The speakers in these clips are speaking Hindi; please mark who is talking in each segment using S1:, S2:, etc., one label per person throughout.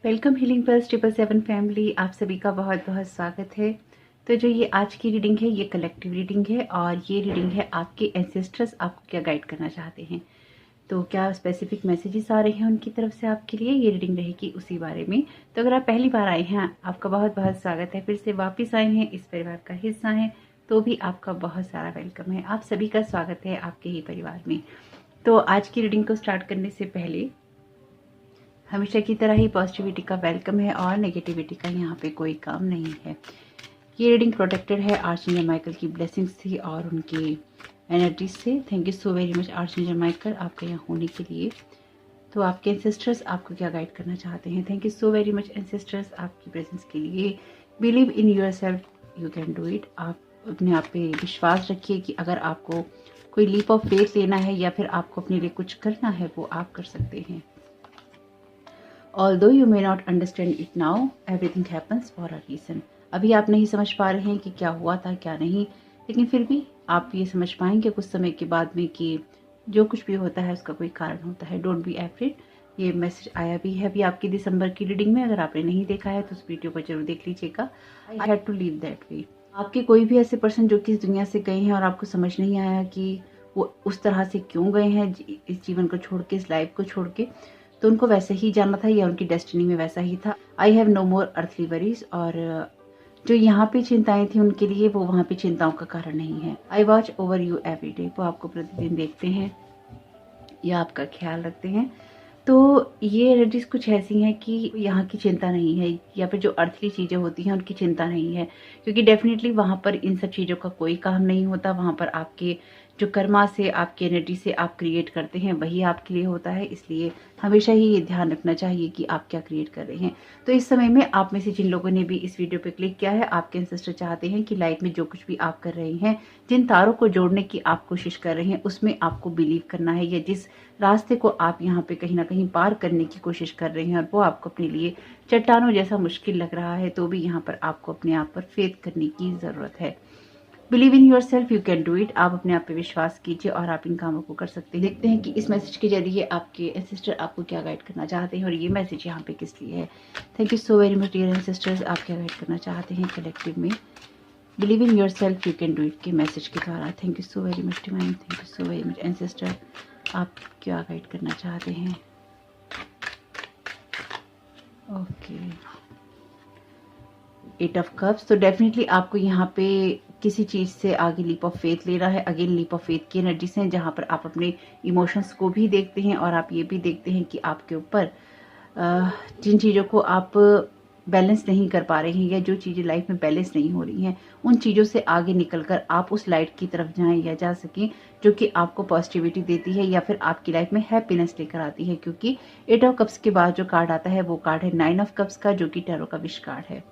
S1: वेलकम हीलिंग प्लस 777 फैमिली, आप सभी का बहुत बहुत स्वागत है। तो जो ये आज की रीडिंग है ये कलेक्टिव रीडिंग है और ये रीडिंग है आपके एंसेस्टर्स आपको क्या गाइड करना चाहते हैं। तो क्या स्पेसिफिक मैसेजेस आ रहे हैं उनकी तरफ से आपके लिए, ये रीडिंग रहेगी उसी बारे में। तो अगर आप पहली बार आए हैं आपका बहुत बहुत स्वागत है, फिर से वापस आए हैं इस परिवार का हिस्सा हैं तो भी आपका बहुत सारा वेलकम है। आप सभी का स्वागत है आपके ही परिवार में। तो आज की रीडिंग को स्टार्ट करने से पहले हमेशा की तरह ही पॉजिटिविटी का वेलकम है और नेगेटिविटी का यहाँ पे कोई काम नहीं है। ये रीडिंग प्रोटेक्टेड है आर्चएंजल माइकल की ब्लेसिंग्स से और उनके एनर्जी से। Thank you so very much archangel Michael आपके यहाँ होने के लिए। तो आपके एंसेस्टर्स आपको क्या गाइड करना चाहते हैं। Thank you so very much ancestors आपकी प्रेजेंस के लिए। Believe in yourself, you can do it. आप अपने आप पे विश्वास रखिए कि अगर आपको कोई लीप ऑफ फेथ लेना है या फिर आपको अपने लिए कुछ करना है वो आप कर सकते हैं। Although you may not understand it now, everything happens for a reason. अभी आप नहीं समझ पा रहे हैं कि क्या हुआ था क्या नहीं, लेकिन फिर भी आप ये समझ पाएंगे कुछ समय के बाद में कि जो कुछ भी होता है उसका कोई कारण होता है। Don't be afraid. ये मैसेज आया भी है अभी आपकी दिसंबर की रीडिंग में। अगर आपने नहीं देखा है तो उस वीडियो को जरूर देख लीजिएगा। I had to leave that way. आपके कोई भी ऐसे पर्सन जो कि इस दुनिया से गए हैं और आपको समझ नहीं आया कि वो उस तरह से क्यों गए हैं, इस जीवन को छोड़ के, इस लाइफ को छोड़ के, तो उनको वैसे ही जाना था या उनकी डेस्टिनी में वैसा ही था। I have no more earthly worries. और जो यहाँ पे चिंताएं थी उनके लिए वो वहाँ पे चिंताओं का कारण नहीं है। I watch over you every day. वो आपको प्रतिदिन देखते हैं या आपका ख्याल रखते हैं। तो ये एनर्जीज कुछ ऐसी हैं कि यहाँ की चिंता नहीं है या फिर जो अर्थली चीज़ें होती हैं उनकी चिंता नहीं है, क्योंकि डेफिनेटली वहाँ पर इन सब चीज़ों का कोई काम नहीं होता। वहाँ पर आपके जो कर्मा से, आपकी एनर्जी से आप क्रिएट करते हैं वही आपके लिए होता है। इसलिए हमेशा ही ये ध्यान रखना चाहिए कि आप क्या क्रिएट कर रहे हैं। तो इस समय में आप में से जिन लोगों ने भी इस वीडियो पे क्लिक किया है, आपके एंसेस्टर चाहते हैं कि लाइफ में जो कुछ भी आप कर रहे हैं, जिन तारों को जोड़ने की आप कोशिश कर रहे हैं उसमें आपको बिलीव करना है, या जिस रास्ते को आप यहाँ पे कहीं ना कहीं पार करने की कोशिश कर रहे हैं और वो आपको अपने लिए चट्टानों जैसा मुश्किल लग रहा है, तो भी यहाँ पर आपको अपने आप पर फेथ करने की जरूरत है। Believe in yourself, you can do it. आप अपने आप पे विश्वास कीजिए और आप इन कामों को कर सकते हैं। देखते हैं कि इस मैसेज के जरिए आपके एंसेस्टर आपको क्या गाइड करना चाहते हैं और ये मैसेज यहाँ पे किस लिए है। Thank you so very much dear ancestors. आप क्या गाइड करना चाहते हैं कलेक्टिव में believe in yourself, you can do it के मैसेज के द्वारा। Thank you so very much divine. Thank you so very much ancestor. आप क्या गाइड करना चाहते हैं। Okay, 8 of cups. तो डेफिनेटली आपको यहाँ पे किसी चीज़ से आगे लीप ऑफ फेथ लेना है। अगेन लीप ऑफ फेथ की एनर्जी से, जहाँ पर आप अपने इमोशंस को भी देखते हैं और आप ये भी देखते हैं कि आपके ऊपर जिन चीज़ों को आप बैलेंस नहीं कर पा रहे हैं या जो चीज़ें लाइफ में बैलेंस नहीं हो रही हैं, उन चीज़ों से आगे निकलकर आप उस लाइट की तरफ जाएं या जा सकें जो कि आपको पॉजिटिविटी देती है या फिर आपकी लाइफ में हैप्पीनेस लेकर आती है। क्योंकि 8 ऑफ कप्स के बाद जो कार्ड आता है वो कार्ड है 9 ऑफ कप्स का, जो कि टैरो का विश कार्ड है।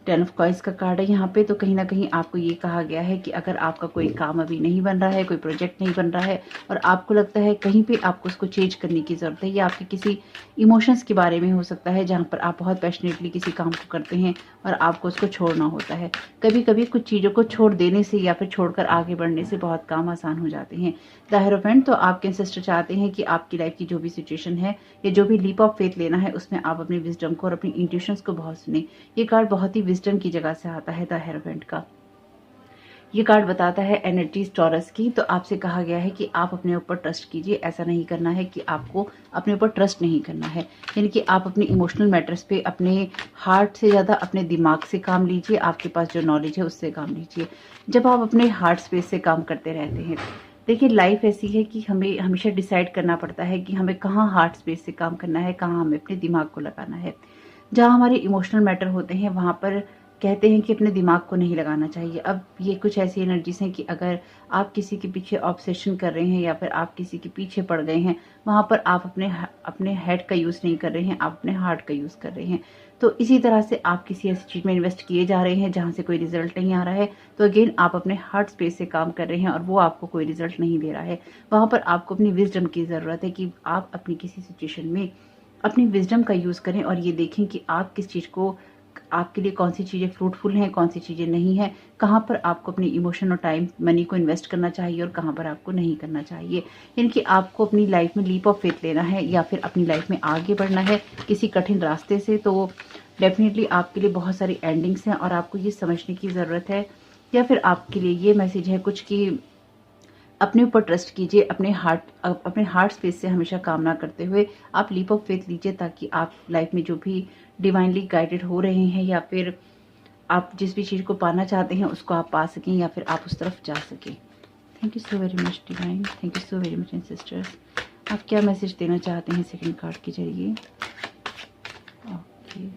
S1: 10 ऑफ कॉइंस का कार्ड है यहाँ पे। तो कहीं ना कहीं आपको ये कहा गया है कि अगर आपका कोई काम अभी नहीं बन रहा है, कोई प्रोजेक्ट नहीं बन रहा है और आपको लगता है कहीं पे आपको उसको चेंज करने की ज़रूरत है, या आपके किसी इमोशंस के बारे में हो सकता है जहाँ पर आप बहुत पैशनेटली किसी काम को करते हैं और आपको उसको छोड़ना होता है। कभी कभी कुछ चीज़ों को छोड़ देने से या फिर छोड़कर आगे बढ़ने से बहुत काम आसान हो जाते हैं। The hierophant. तो आपके एंसेस्टर चाहते हैं कि आपकी लाइफ की जो भी सिचुएशन है या जो भी लीप ऑफ फेथ लेना है उसमें आप अपनी विजडम को और अपनी इंट्यूशंस को बहुत सुने। ये कार्ड बहुत ही विजडम की जगह से आता है द हेरोफेंट का। ये कार्ड बताता है एनर्जीज टॉरस की। तो आपसे कहा गया है कि आप अपने ऊपर ट्रस्ट कीजिए। ऐसा नहीं करना है कि आपको अपने ऊपर ट्रस्ट नहीं करना है, यानी कि आप अपने इमोशनल मैटर्स पे अपने हार्ट से ज़्यादा अपने दिमाग से काम लीजिए। आपके पास जो नॉलेज है उससे काम लीजिए। जब आप अपने हार्ट स्पेस से काम करते रहते हैं, देखिए लाइफ ऐसी है कि हमें हमेशा डिसाइड करना पड़ता है कि हमें कहाँ हार्ट स्पेस से काम करना है, कहाँ हमें अपने दिमाग को लगाना है। जहाँ हमारे इमोशनल मैटर होते हैं वहाँ पर कहते हैं कि अपने दिमाग को नहीं लगाना चाहिए। अब ये कुछ ऐसी एनर्जीज हैं कि अगर आप किसी के पीछे ऑब्सेशन कर रहे हैं या फिर आप किसी के पीछे पड़ गए हैं, वहाँ पर आप अपने हेड का यूज़ नहीं कर रहे हैं, आप अपने हार्ट का यूज़ कर रहे हैं। तो इसी तरह से आप किसी ऐसी चीज़ में इन्वेस्ट किए जा रहे हैं जहाँ से कोई रिजल्ट नहीं आ रहा है, तो अगेन आप अपने हार्ट स्पेस से काम कर रहे हैं और वो आपको कोई रिजल्ट नहीं दे रहा है। वहाँ पर आपको अपनी विजडम की ज़रूरत है कि आप अपनी किसी सिचुएशन में अपनी विजडम का यूज़ करें और ये देखें कि आप किस चीज़ को आपके लिए कौन सी चीज़ें फ्रूटफुल हैं, कौन सी चीज़ें नहीं हैं, कहाँ पर आपको अपनी इमोशन और टाइम मनी को इन्वेस्ट करना चाहिए और कहाँ पर आपको नहीं करना चाहिए। यानी कि आपको अपनी लाइफ में लीप ऑफ फेथ लेना है या फिर अपनी लाइफ में आगे बढ़ना है किसी कठिन रास्ते से, तो डेफिनेटली आपके लिए बहुत सारी एंडिंग्स हैं और आपको ये समझने की ज़रूरत है, या फिर आपके लिए ये मैसेज है कुछ कि अपने ऊपर ट्रस्ट कीजिए, अपने हार्ट स्पेस से हमेशा कामना करते हुए आप लीप ऑफ फेथ लीजिए, ताकि आप लाइफ में जो भी डिवाइनली गाइडेड हो रहे हैं या फिर आप जिस भी चीज़ को पाना चाहते हैं उसको आप पा सकें या फिर आप उस तरफ जा सकें। Thank you so very much divine, thank you so very much sisters. आप क्या मैसेज देना चाहते हैं सेकंड कार्ड के जरिए? Okay,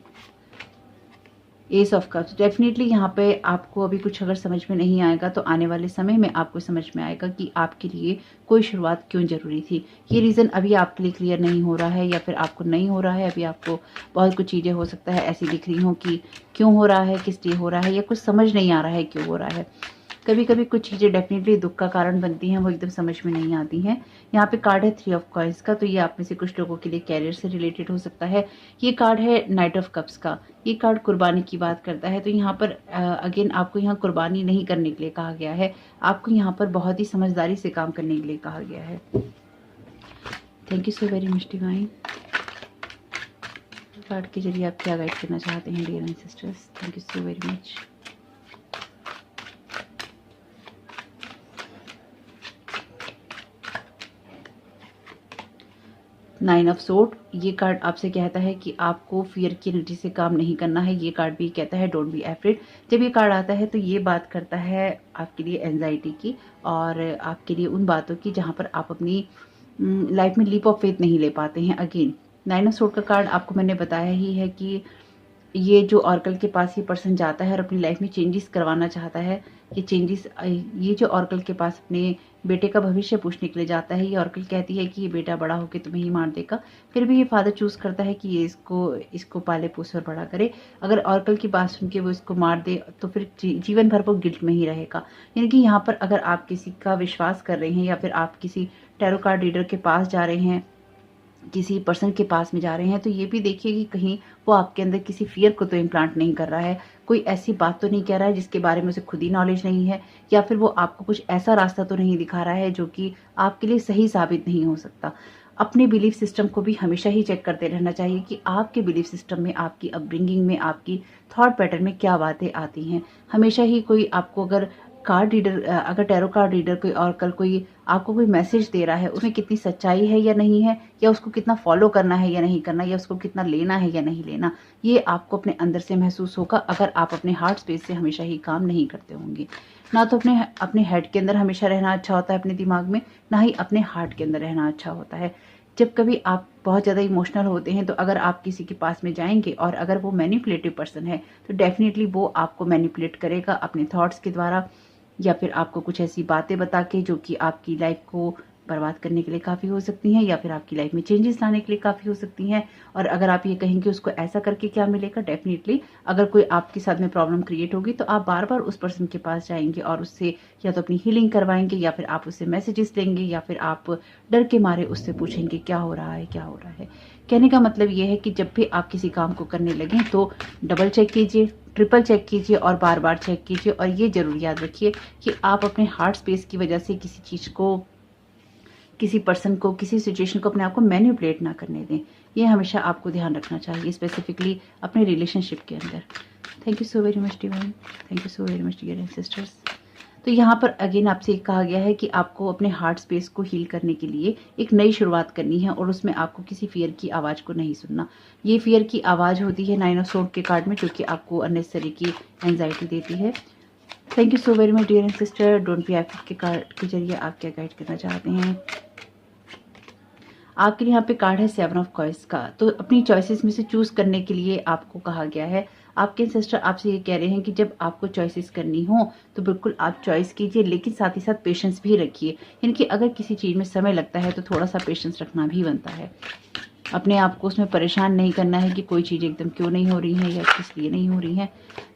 S1: S of cups. Definitely यहाँ पे आपको अभी कुछ अगर समझ में नहीं आएगा तो आने वाले समय में आपको समझ में आएगा कि आपके लिए कोई शुरुआत क्यों ज़रूरी थी। ये रीज़न अभी आपके लिए क्लियर नहीं हो रहा है या फिर आपको नहीं हो रहा है। अभी आपको बहुत कुछ चीज़ें हो सकता है ऐसी दिख रही हों कि क्यों हो रहा है, किस लिए हो रहा है, या कुछ समझ नहीं आ रहा है क्यों हो रहा है। कभी कभी कुछ चीज़ें डेफिनेटली दुख का कारण बनती हैं, वो एकदम समझ में नहीं आती हैं। यहाँ पे कार्ड है 3 ऑफ कॉइंस का, तो ये आप में से कुछ लोगों के लिए कैरियर से रिलेटेड हो सकता है। ये कार्ड है नाइट ऑफ कप्स का, ये कार्ड कुर्बानी की बात करता है। तो यहाँ पर अगेन आपको यहाँ कुर्बानी नहीं करने के लिए कहा गया है, आपको यहाँ पर बहुत ही समझदारी से काम करने के लिए कहा गया है। Thank you so very much divine. Card के जरिए आप क्या गाइड करना चाहते हैं dear and sisters? Thank you so very much. Nine of sword, ये कार्ड आपसे कहता है कि आपको फियर की एनर्जी से काम नहीं करना है। ये कार्ड भी कहता है डोंट बी एफ्रेड। जब ये कार्ड आता है तो ये बात करता है आपके लिए एंजाइटी की और आपके लिए उन बातों की जहाँ पर आप अपनी लाइफ में लीप ऑफ फेथ नहीं ले पाते हैं। अगेन नाइन ऑफ सोर्ड का कार्ड आपको मैंने बताया ही है कि ये जो ऑर्कल के पास ये पर्सन जाता है और अपनी लाइफ में चेंजेस करवाना चाहता है, ये जो ऑर्कल के पास अपने बेटे का भविष्य पूछने के लिए जाता है, ये ऑर्कल कहती है कि ये बेटा बड़ा होकर तुम्हें ही मार देगा। फिर भी ये फादर चूज करता है कि ये इसको पाले पोसे और बड़ा करे। अगर ऑर्कल की बात सुन के वो इसको मार दे तो फिर जीवन भर वो गिल्ट में ही रहेगा। यानी कि यहाँ पर अगर आप किसी का विश्वास कर रहे हैं या फिर आप किसी टैरो कार्ड रीडर के पास जा रहे हैं, किसी पर्सन के पास में जा रहे हैं, तो ये भी देखिए कि कहीं वो आपके अंदर किसी फियर को तो इम्प्लांट नहीं कर रहा है, कोई ऐसी बात तो नहीं कह रहा है जिसके बारे में उसे खुद ही नॉलेज नहीं है, या फिर वो आपको कुछ ऐसा रास्ता तो नहीं दिखा रहा है जो कि आपके लिए सही साबित नहीं हो सकता। अपने बिलीफ सिस्टम को भी हमेशा ही चेक करते रहना चाहिए कि आपके बिलीफ सिस्टम में, आपकी अपब्रिंगिंग में, आपकी थॉट पैटर्न में क्या बातें आती हैं। हमेशा ही कोई आपको अगर टैरो कार्ड रीडर कोई और कल कोई आपको कोई मैसेज दे रहा है, उसमें कितनी सच्चाई है या नहीं है, या उसको कितना फॉलो करना है या नहीं करना, या उसको कितना लेना है या नहीं लेना, ये आपको अपने अंदर से महसूस होगा अगर आप अपने हार्ट स्पेस से हमेशा ही काम नहीं करते होंगे। ना तो अपने हेड के अंदर हमेशा रहना अच्छा होता है अपने दिमाग में, ना ही अपने हार्ट के अंदर रहना अच्छा होता है। जब कभी आप बहुत ज़्यादा इमोशनल होते हैं तो अगर आप किसी के पास में जाएंगे और अगर वो मैनिपुलेटिव पर्सन है तो डेफिनेटली वो आपको मैनिपुलेट करेगा अपने थॉट्स के द्वारा, या फिर आपको कुछ ऐसी बातें बता के जो कि आपकी लाइफ को बर्बाद करने के लिए काफ़ी हो सकती हैं, या फिर आपकी लाइफ में चेंजेस लाने के लिए काफ़ी हो सकती हैं। और अगर आप ये कहेंगे उसको ऐसा करके क्या मिलेगा, डेफिनेटली अगर कोई आपके साथ में प्रॉब्लम क्रिएट होगी तो आप बार बार उस पर्सन के पास जाएंगे और उससे या तो अपनी हीलिंग करवाएंगे, या फिर आप उससे मैसेजेस लेंगे, या फिर आप डर के मारे उससे पूछेंगे क्या हो रहा है, क्या हो रहा है। कहने का मतलब ये है कि जब भी आप किसी काम को करने लगें तो डबल चेक कीजिए, ट्रिपल चेक कीजिए और बार बार चेक कीजिए। और ये जरूर याद रखिए कि आप अपने हार्ट स्पेस की वजह से किसी चीज़ को, किसी पर्सन को, किसी सिचुएशन को अपने आप को मैनिपुलेट ना करने दें। ये हमेशा आपको ध्यान रखना चाहिए, स्पेसिफिकली अपने रिलेशनशिप के अंदर। Thank you so very much divine, thank you so very much dear and sisters. तो यहाँ पर अगेन आपसे कहा गया है कि आपको अपने हार्ट स्पेस को हील करने के लिए एक नई शुरुआत करनी है और उसमें आपको किसी फियर की आवाज़ को नहीं सुनना। ये फियर की आवाज़ होती है नाइन ऑफ सोर्ड के कार्ड में, जो कि आपको अननेसेसरी की एंजाइटी देती है। Thank you so very much dear and sister. Don't be afraid के कार्ड के जरिए आप क्या गाइड करना चाहते हैं? आपके लिए यहाँ पे कार्ड है 7 ऑफ कॉइंस का। तो अपनी चॉइसेस में से चूज करने के लिए आपको कहा गया है। आपके सिस्टर आपसे ये कह रहे हैं कि जब आपको चॉइसेस करनी हो तो बिल्कुल आप चॉइस कीजिए, लेकिन साथ ही साथ पेशेंस भी रखिए। यानी कि अगर किसी चीज़ में समय लगता है तो थोड़ा सा पेशेंस रखना भी बनता है। अपने आप को उसमें परेशान नहीं करना है कि कोई चीज़ एकदम क्यों नहीं हो रही है या किस लिए नहीं हो रही है।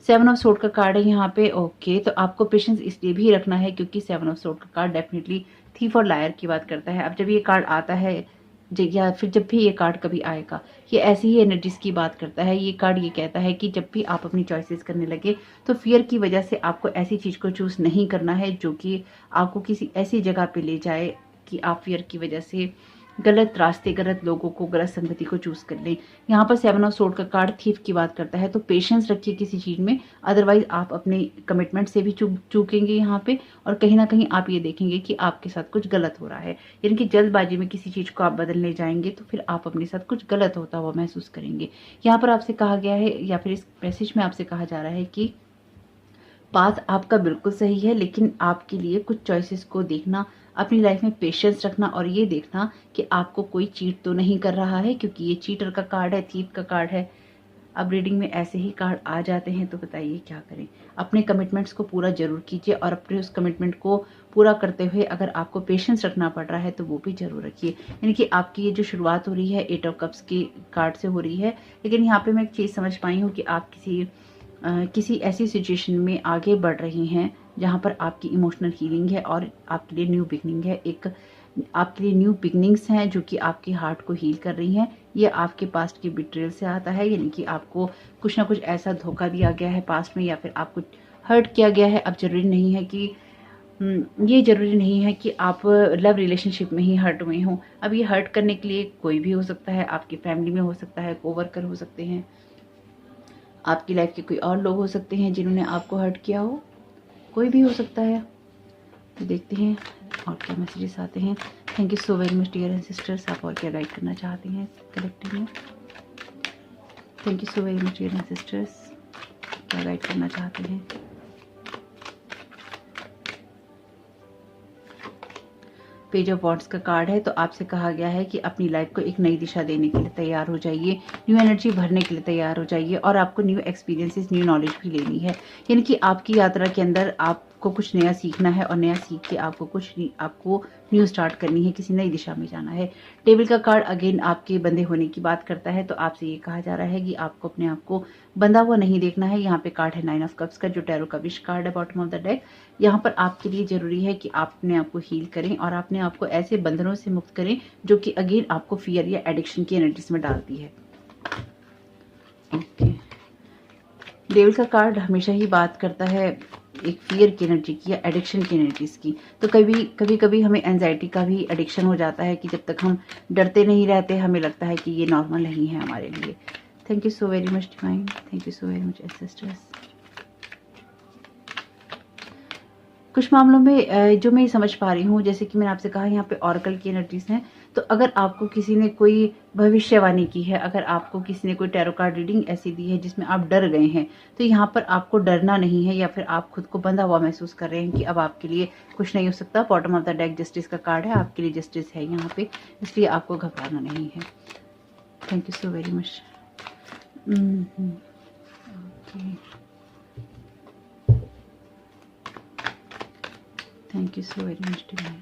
S1: 7 ऑफ सोर्ड का कार्ड है यहाँ पे। ओके, तो आपको पेशेंस इसलिए भी रखना है क्योंकि 7 ऑफ सोर्ड का कार्ड डेफिनेटली थीफ और लायर की बात करता है। अब जब ये कार्ड आता है या फिर जब भी ये कार्ड कभी आएगा, ये ऐसी ही एनर्जीज की बात करता है। ये कार्ड ये कहता है कि जब भी आप अपनी चॉइसेस करने लगे तो फियर की वजह से आपको ऐसी चीज़ को चूज़ नहीं करना है जो कि आपको किसी ऐसी जगह पे ले जाए कि आप फियर की वजह से गलत रास्ते, गलत लोगों को, गलत संगति को चूज कर लें। यहाँ पर 7 ऑफ सोर्ड का कार्ड थीफ की बात करता है, तो पेशेंस रखिए किसी चीज में, अदरवाइज आप अपने कमिटमेंट से भी चूकेंगे यहाँ पे, और कहीं ना कहीं आप ये देखेंगे कि आपके साथ कुछ गलत हो रहा है। यानी कि जल्दबाजी में किसी चीज को आप बदलने जाएंगे तो फिर आप अपने साथ कुछ गलत होता हुआ महसूस करेंगे। यहाँ पर आपसे कहा गया है, या फिर इस मैसेज में आपसे कहा जा रहा है कि पाथ आपका बिल्कुल सही है, लेकिन आपके लिए कुछ चॉइसेस को देखना, अपनी लाइफ में पेशेंस रखना और ये देखना कि आपको कोई चीट तो नहीं कर रहा है, क्योंकि ये चीटर का कार्ड है, थीफ का कार्ड है। अब रीडिंग में ऐसे ही कार्ड आ जाते हैं तो बताइए क्या करें। अपने कमिटमेंट्स को पूरा जरूर कीजिए, और अपने उस कमिटमेंट को पूरा करते हुए अगर आपको पेशेंस रखना पड़ रहा है तो वो भी जरूर रखिए। यानी कि आपकी ये जो शुरुआत हो रही है 8 ऑफ कप्स के कार्ड से हो रही है, लेकिन यहाँ पे मैं एक चीज़ समझ पाई हूँ कि आप किसी ऐसी सिचुएशन में आगे बढ़ रही हैं जहाँ पर आपकी इमोशनल हीलिंग है और आपके लिए न्यू बिगनिंग है। एक आपके लिए न्यू बिगनिंग्स हैं जो कि आपके हार्ट को हील कर रही हैं। ये आपके पास्ट के बिट्रेल से आता है, यानी कि आपको कुछ ना कुछ ऐसा धोखा दिया गया है पास्ट में, या फिर आपको हर्ट किया गया है। अब जरूरी नहीं है कि ये ज़रूरी नहीं है कि आप लव रिलेशनशिप में ही हर्ट हुए हों। अब ये हर्ट करने के लिए कोई भी हो सकता है, आपकी फैमिली में हो सकता है, कोवर्कर हो सकते हैं, आपकी लाइफ के कोई और लोग हो सकते हैं जिन्होंने आपको हर्ट किया हो, कोई भी हो सकता है। तो देखते हैं और क्या मैसेजेस आते हैं। Thank you so very much dear and sisters. आप और क्या गाइड करना चाहते हैं कलेक्टिव में? Thank you so very much dear and sisters. क्या गाइड करना चाहते हैं? पेज ऑफ वॉन्ड्स का कार्ड है, तो आपसे कहा गया है कि अपनी लाइफ को एक नई दिशा देने के लिए तैयार हो जाइए, न्यू एनर्जी भरने के लिए तैयार हो जाइए, और आपको न्यू एक्सपीरियंसेस, न्यू नॉलेज भी लेनी है। यानी कि आपकी यात्रा के अंदर आपको कुछ नया सीखना है, और नया सीख के आपको न्यू स्टार्ट करनी है, किसी नई दिशा में जाना है। टेबल का कार्ड अगेन आपके बंधे होने की बात करता है, तो आपसे ये कहा जा रहा है कि आपको अपने आप को बंधा हुआ नहीं देखना है। यहाँ पे कार्ड है 9 ऑफ कप्स का, जो टैरो का विश कार्ड है बॉटम ऑफ द डेक। यहाँ पर आपके लिए जरूरी है कि आप अपने आप को हील करें और अपने आप को ऐसे बंधनों से मुक्त करें जो कि अगेन आपको फियर या एडिक्शन की एनर्जीज में डालती है। ओके, डेविल का कार्ड हमेशा ही बात करता है एक फियर की एनर्जी की या एडिक्शन की एनर्जीज की। तो कभी हमें एंजाइटी का भी एडिक्शन हो जाता है कि जब तक हम डरते नहीं रहते हमें लगता है कि ये नॉर्मल नहीं है हमारे लिए। Thank you so very much divine, thank you so very much ancestors. कुछ मामलों में जो मैं समझ पा रही हूँ, जैसे कि मैंने आपसे कहा यहाँ पे ऑरेकल की एनर्जीज हैं, तो अगर आपको किसी ने कोई भविष्यवाणी की है, अगर आपको किसी ने कोई टैरो कार्ड रीडिंग ऐसी दी है जिसमें आप डर गए हैं, तो यहाँ पर आपको डरना नहीं है, या फिर आप खुद को बंधा हुआ महसूस कर रहे हैं कि अब आपके लिए कुछ नहीं हो सकता। Bottom of the deck justice का कार्ड है, आपके लिए जस्टिस है यहाँ पे, इसलिए आपको घबराना नहीं है। Thank you so very much. Thank you so very much divine.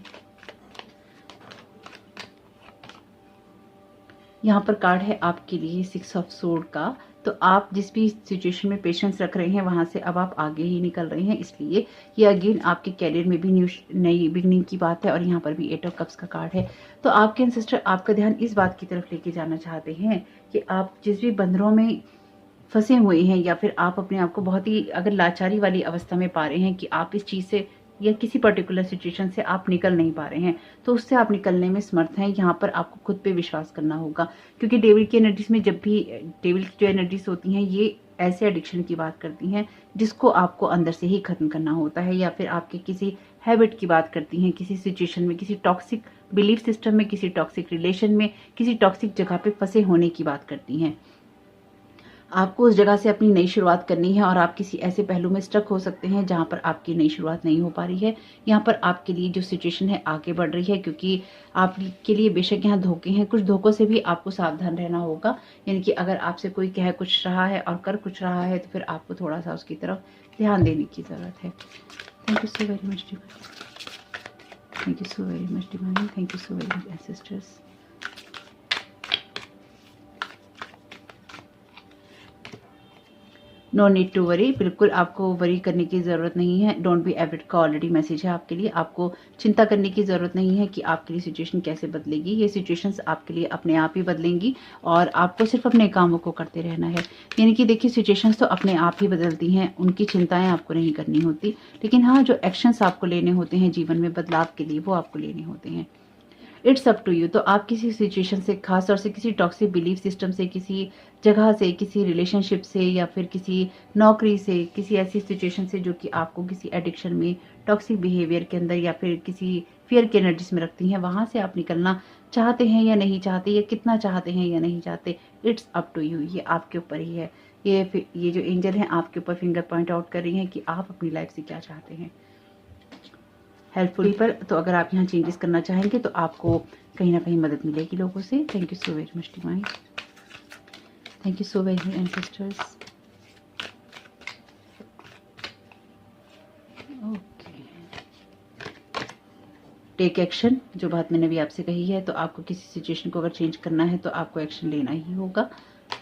S1: यहाँ पर कार्ड है आपके लिए 6 ऑफ सोर्ड का, तो आप जिस भी सिचुएशन में पेशेंस रख रहे हैं वहां से अब आप आगे ही निकल रहे हैं, इसलिए ये अगेन आपके कैरियर में भी नई बिगनिंग की बात है। और यहाँ पर भी 8 ऑफ कप्स का कार्ड है, तो आपके एंसेस्टर आपका ध्यान इस बात की तरफ लेके जाना चाहते हैं कि आप जिस भी बंधनों में फंसे हुए हैं, या फिर आप अपने आप को बहुत ही अगर लाचारी वाली अवस्था में पा रहे हैं कि आप इस चीज से या किसी पर्टिकुलर सिचुएशन से आप निकल नहीं पा रहे हैं, तो उससे आप निकलने में समर्थ हैं। यहाँ पर आपको खुद पे विश्वास करना होगा, क्योंकि डेविल की एनर्जीज में जब भी डेविल की जो एनर्जीज होती हैं ये ऐसे एडिक्शन की बात करती हैं जिसको आपको अंदर से ही खत्म करना होता है, या फिर आपके किसी हैबिट की बात करती हैं, किसी सिचुएशन में, किसी टॉक्सिक बिलीफ सिस्टम में, किसी टॉक्सिक रिलेशन में, किसी टॉक्सिक जगह पे फंसे होने की बात करती हैं। आपको उस जगह से अपनी नई शुरुआत करनी है, और आप किसी ऐसे पहलू में स्टक हो सकते हैं जहां पर आपकी नई शुरुआत नहीं हो पा रही है। यहाँ पर आपके लिए जो सिचुएशन है आगे बढ़ रही है, क्योंकि आपके लिए बेशक यहाँ धोखे हैं, कुछ धोखों से भी आपको सावधान रहना होगा। यानी कि अगर आपसे कोई कह कुछ रहा है और कर कुछ रहा है, तो फिर आपको थोड़ा सा उसकी तरफ ध्यान देने की जरूरत है। Thank you so very much divine, thank you so very much divine, thank you so very much ancestors. No need to worry, बिल्कुल आपको वरी करने की ज़रूरत नहीं है। डोंट बी एवरिड का ऑलरेडी मैसेज है आपके लिए। आपको चिंता करने की ज़रूरत नहीं है कि आपके लिए सिचुएशन कैसे बदलेगी। ये सिचुएशंस आपके लिए अपने आप ही बदलेंगी और आपको सिर्फ अपने कामों को करते रहना है। यानी कि देखिए, सिचुएशंस तो अपने आप ही बदलती हैं, उनकी चिंताएं आपको नहीं करनी होती। लेकिन हाँ, जो एक्शंस आपको लेने होते हैं जीवन में बदलाव के लिए, वो आपको लेने होते हैं। It's up to you. तो आप किसी सिचुएशन से, खास तौर से किसी टॉक्सिक बिलीफ सिस्टम से, किसी जगह से, किसी रिलेशनशिप से, या फिर किसी नौकरी से, किसी ऐसी सिचुएशन से जो कि आपको किसी एडिक्शन में, टॉक्सिक बिहेवियर के अंदर, या फिर किसी फियर की एनर्जीज में रखती हैं, वहां से आप निकलना चाहते हैं या नहीं चाहते, या कितना चाहते हैं या नहीं चाहते, इट्स अप टू यू। ये आपके ऊपर ही है। ये जो एंजल हैं आपके ऊपर फिंगर पॉइंट आउट कर रही हैं कि आप अपनी लाइफ से क्या चाहते हैं। हेल्पफुल पर तो अगर आप यहाँ चेंजेस करना चाहेंगे तो आपको कहीं ना कहीं मदद मिलेगी लोगों से। Thank you so very much divine, thank you so very much ancestors. Okay, take action. जो बात मैंने अभी आपसे कही है, तो आपको किसी सिचुएशन को अगर चेंज करना है तो आपको एक्शन लेना ही होगा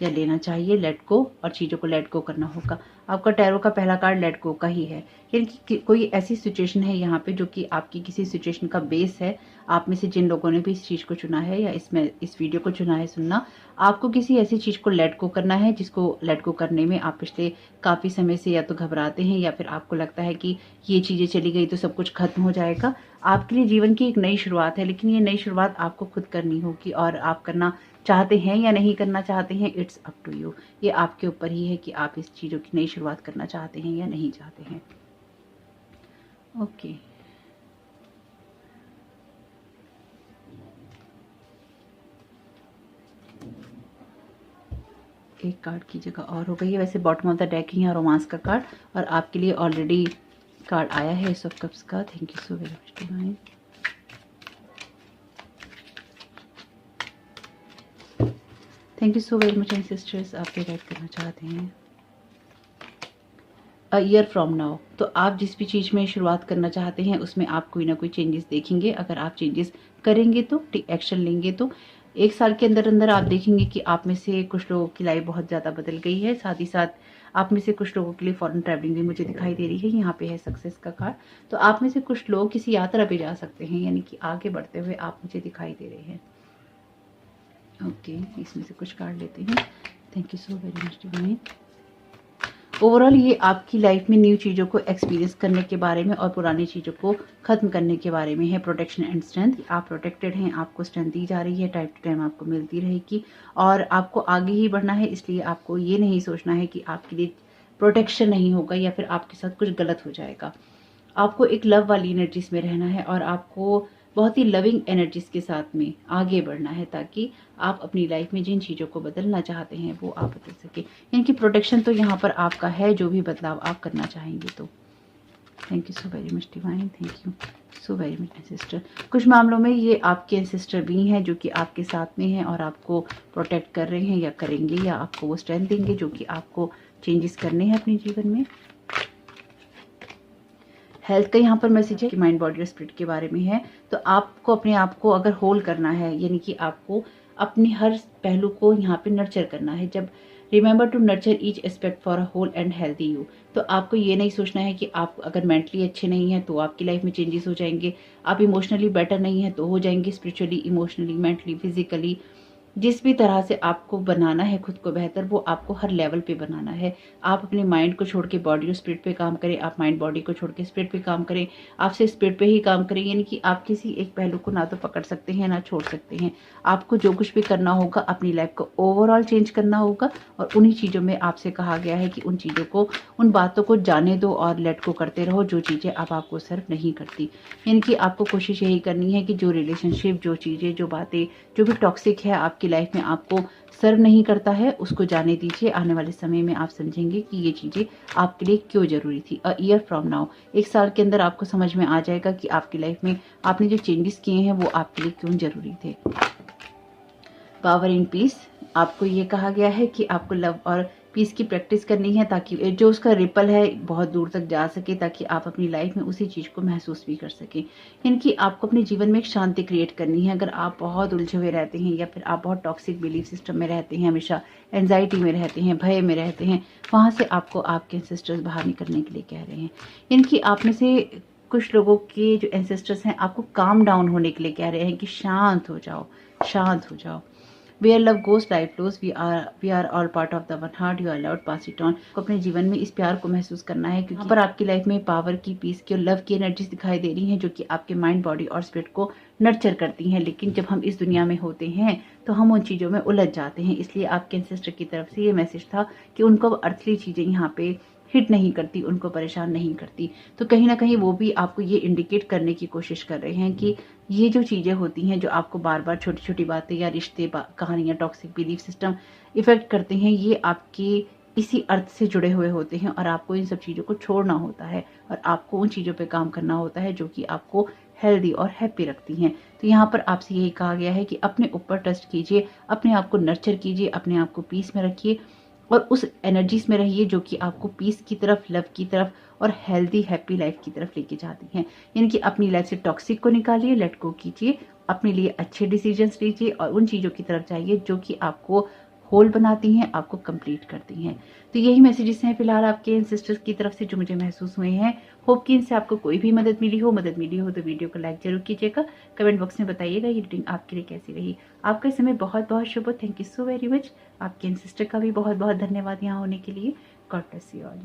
S1: या लेना चाहिए। लेट गो, और चीज़ों को लेट गो करना होगा। आपका टैरो का पहला कार्ड लेट गो का ही है। यानी कि कोई ऐसी सिचुएशन है यहाँ पे जो कि आपकी किसी सिचुएशन का बेस है। आप में से जिन लोगों ने भी इस चीज़ को चुना है या इस वीडियो को चुना है सुनना, आपको किसी ऐसी चीज़ को लेट गो करना है जिसको लेट गो करने में आप पिछले काफ़ी समय से या तो घबराते हैं, या फिर आपको लगता है कि ये चीज़ें चली गई तो सब कुछ खत्म हो जाएगा। आपके लिए जीवन की एक नई शुरुआत है, लेकिन ये नई शुरुआत आपको खुद करनी होगी। और आप करना चाहते हैं या नहीं करना चाहते हैं, इट्स अप टू यू। ये आपके ऊपर ही है कि आप इस चीज़ों की नई शुरुआत करना चाहते हैं या नहीं चाहते हैं। ओके, एक कार्ड की जगह और हो गई है। वैसे बॉटम ऑफ द डेक ही है रोमांस का कार्ड, और आपके लिए ऑलरेडी कार्ड आया है एस ऑफ कप्स का। Thank you so very much divine. Thank you so very much ancestors, आप क्या गाइड करना चाहते हैं। अ ईयर फ्रॉम नाउ, तो आप जिस भी चीज़ में शुरुआत करना चाहते हैं उसमें आप कोई ना कोई चेंजेस देखेंगे। अगर आप चेंजेस करेंगे तो, एक्शन लेंगे तो, एक साल के अंदर अंदर आप देखेंगे कि आप में से कुछ लोगों की लाइफ बहुत ज़्यादा बदल गई है। साथ ही साथ आप में से कुछ लोगों के लिए फॉरेन ट्रैवलिंग भी मुझे दिखाई दे रही है। यहाँ पे है सक्सेस का कार्ड। तो आप में से कुछ लोग किसी यात्रा पे जा सकते हैं, यानी कि आगे बढ़ते हुए आप मुझे दिखाई दे रहे हैं। ओके, इसमें से कुछ कार्ड लेते हैं। Thank you so very much divine. Overall ये आपकी लाइफ में न्यू चीज़ों को एक्सपीरियंस करने के बारे में और पुरानी चीज़ों को ख़त्म करने के बारे में है। प्रोटेक्शन एंड स्ट्रेंथ, आप प्रोटेक्टेड हैं, आपको स्ट्रेंथ दी जा रही है, टाइम टू टाइम आपको मिलती रहेगी, और आपको आगे ही बढ़ना है। इसलिए आपको ये नहीं सोचना है कि आपके लिए प्रोटेक्शन नहीं होगा या फिर आपके साथ कुछ गलत हो जाएगा। आपको एक लव वाली एनर्जीज में रहना है और आपको बहुत ही लविंग एनर्जीज के साथ में आगे बढ़ना है, ताकि आप अपनी लाइफ में जिन चीज़ों को बदलना चाहते हैं वो आप बदल सके। यानी कि प्रोटेक्शन तो यहाँ पर आपका है, जो भी बदलाव आप करना चाहेंगे तो। Thank you so very much divine, thank you so very much ancestor. कुछ मामलों में ये आपके एंसेस्टर भी हैं जो कि आपके साथ में हैं और आपको प्रोटेक्ट कर रहे हैं या करेंगे, या आपको वो स्ट्रेंथ देंगे जो कि आपको चेंजेस करने हैं अपने जीवन में। हेल्थ का यहाँ पर मैसेज है कि माइंड बॉडी और स्पिरिट के बारे में है। तो आपको अपने आप को अगर होल करना है, यानी कि आपको अपने हर पहलू को यहाँ पे नर्चर करना है। जब remember to nurture each aspect for a whole and healthy you, तो आपको ये नहीं सोचना है कि आप अगर मेंटली अच्छे नहीं हैं तो आपकी लाइफ में चेंजेस हो जाएंगे, आप इमोशनली बेटर नहीं हैं तो हो जाएंगे, स्पिरिचुअली, इमोशनली, मेंटली, फिजिकली, जिस भी तरह से आपको बनाना है खुद को बेहतर, वो आपको हर लेवल पे बनाना है। आप अपने माइंड को छोड़ के बॉडी और स्पिरिट पे काम करें, आप माइंड बॉडी को छोड़ के स्पिरिट पे काम करें, आप सिर्फ स्पिरिट पे ही काम करें। यानी कि आप किसी एक पहलू को ना तो पकड़ सकते हैं ना छोड़ सकते हैं। आपको जो कुछ भी करना होगा अपनी लाइफ को ओवरऑल चेंज करना होगा, और उन्हीं चीज़ों में आपसे कहा गया है कि उन चीज़ों को, उन बातों को जाने दो और लेट को करते रहो जो चीज़ें अब आपको सर्व नहीं करती। यानी कि आपको कोशिश यही करनी है कि जो रिलेशनशिप, जो चीज़ें, जो बातें, जो भी टॉक्सिक है आपकी लाइफ में आपको सर्व नहीं करता है, उसको जाने दीजिए। आने वाले समय में आप समझेंगे कि ये चीज़ें आपके लिए क्यों ज़रूरी थी। अ ईयर फ्रॉम नाउ, एक साल के अंदर आपको समझ में आ जाएगा कि आपकी लाइफ में आपने जो चेंजेस किए हैं वो आपके लिए क्यों ज़रूरी थे। पावर इन पीस, आपको ये कहा गया है कि आपको लव और पीस की प्रैक्टिस करनी है ताकि जो उसका रिपल है बहुत दूर तक जा सके, ताकि आप अपनी लाइफ में उसी चीज़ को महसूस भी कर सकें। यानी कि आपको अपने जीवन में एक शांति क्रिएट करनी है। अगर आप बहुत उलझे हुए रहते हैं या फिर आप बहुत टॉक्सिक बिलीफ सिस्टम में रहते हैं, हमेशा एंजाइटी में रहते हैं, भय में रहते हैं, वहाँ से आपको आपके एंसेस्टर्स बाहर निकलने के लिए कह रहे हैं। यानी कि आप में से कुछ लोगों के जो एंसेस्टर्स हैं आपको काम डाउन होने के लिए कह रहे हैं कि शांत हो जाओ, शांत हो जाओ। Where love goes, life flows. We are all part of the one heart. You are allowed pass it on. को अपने जीवन में इस प्यार को महसूस करना है, क्योंकि यहाँ पर आपकी लाइफ में पावर की, पीस की और लव की एनर्जीज दिखाई दे रही हैं, जो कि आपके माइंड, बॉडी और स्पिरिट को नर्चर करती हैं। लेकिन जब हम इस दुनिया में होते हैं तो हम उन चीज़ों में उलझ जाते हैं। इसलिए आपके एंसेस्टर की तरफ से ये मैसेज था कि उनको अर्थली चीज़ें यहाँ पे हिट नहीं करती, उनको परेशान नहीं करती। तो कहीं ना कहीं वो भी आपको ये इंडिकेट करने की कोशिश कर रहे हैं कि ये जो चीज़ें होती हैं, जो आपको बार बार छोटी छोटी बातें या रिश्ते, कहानियाँ, टॉक्सिक बिलीफ सिस्टम इफेक्ट करते हैं, ये आपके इसी अर्थ से जुड़े हुए होते हैं और आपको इन सब चीज़ों को छोड़ना होता है और आपको उन चीज़ों पे काम करना होता है जो कि आपको हेल्दी और हैप्पी रखती हैं। तो यहाँ पर आपसे यही कहा गया है कि अपने ऊपर ट्रस्ट कीजिए, अपने आप को नर्चर कीजिए, अपने आप को पीस में रखिए और उस एनर्जीज में रहिए जो कि आपको पीस की तरफ, लव की तरफ और हेल्दी हैप्पी लाइफ की तरफ लेके जाती हैं। यानी कि अपनी लाइफ से टॉक्सिक को निकालिए, लेट गो कीजिए, अपने लिए अच्छे डिसीजंस लीजिए और उन चीज़ों की तरफ जाइए जो कि आपको होल बनाती हैं, आपको कंप्लीट करती हैं। तो यही मैसेजेस हैं फिलहाल आपके एंसेस्टर्स की तरफ से जो मुझे महसूस हुए हैं। होप कि इनसे आपको कोई भी मदद मिली हो तो वीडियो को लाइक जरूर कीजिएगा। कमेंट बॉक्स में बताइएगा ये रीडिंग आपके लिए कैसी रही। आपका समय बहुत बहुत शुभ हो। Thank you so very much. आपके एंसेस्टर का भी बहुत बहुत धन्यवाद यहाँ होने के लिए। God bless you all.